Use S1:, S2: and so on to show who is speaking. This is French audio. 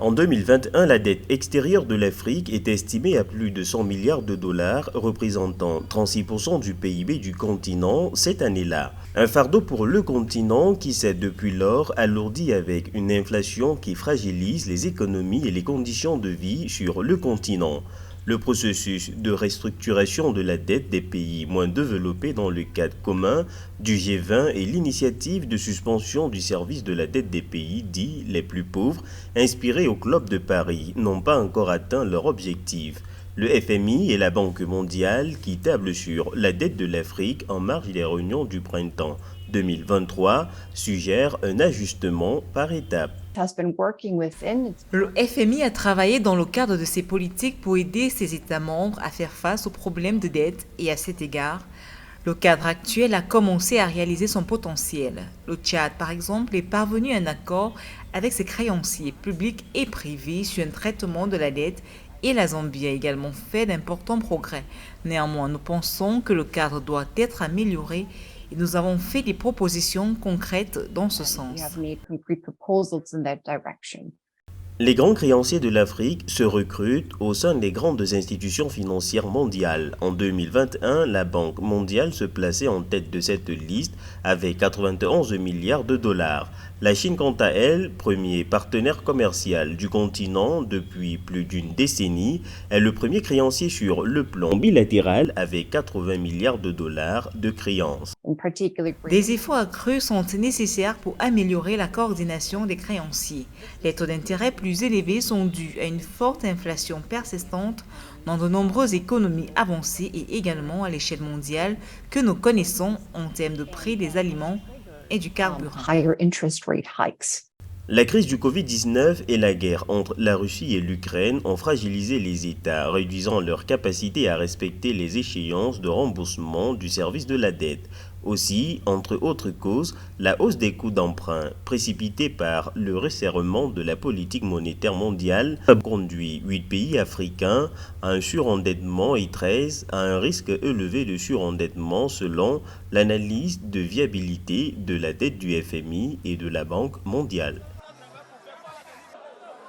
S1: En 2021, la dette extérieure de l'Afrique est estimée à plus de 100 milliards de dollars, représentant 36% du PIB du continent cette année-là. Un fardeau pour le continent qui s'est depuis lors alourdi avec une inflation qui fragilise les économies et les conditions de vie sur le continent. Le processus de restructuration de la dette des pays moins développés dans le cadre commun du G20 et l'initiative de suspension du service de la dette des pays dits les plus pauvres, inspirés au Club de Paris, n'ont pas encore atteint leur objectif. Le FMI et la Banque mondiale, qui tablent sur la dette de l'Afrique en marge des réunions du printemps 2023, suggèrent un ajustement par étapes.
S2: Le FMI a travaillé dans le cadre de ses politiques pour aider ses États membres à faire face aux problèmes de dette et à cet égard, le cadre actuel a commencé à réaliser son potentiel. Le Tchad, par exemple, est parvenu à un accord avec ses créanciers publics et privés sur un traitement de la dette et la Zambie a également fait d'importants progrès. Néanmoins, nous pensons que le cadre doit être amélioré et nous avons fait des propositions concrètes dans ce sens.
S1: Les grands créanciers de l'Afrique se recrutent au sein des grandes institutions financières mondiales. En 2021, la Banque mondiale se plaçait en tête de cette liste avec 91 milliards de dollars. La Chine, quant à elle, premier partenaire commercial du continent depuis plus d'une décennie, est le premier créancier sur le plan bilatéral avec 80 milliards de dollars de créances.
S2: Des efforts accrus sont nécessaires pour améliorer la coordination des créanciers. Les taux d'intérêt plus élevés sont dus à une forte inflation persistante dans de nombreuses économies avancées et également à l'échelle mondiale que nous connaissons en termes de prix des aliments et du carburant.
S1: La crise du Covid-19 et la guerre entre la Russie et l'Ukraine ont fragilisé les États, réduisant leur capacité à respecter les échéances de remboursement du service de la dette. Aussi, entre autres causes, la hausse des coûts d'emprunt, précipitée par le resserrement de la politique monétaire mondiale, a conduit 8 pays africains à un surendettement et 13 à un risque élevé de surendettement selon l'analyse de viabilité de la dette du FMI et de la Banque mondiale.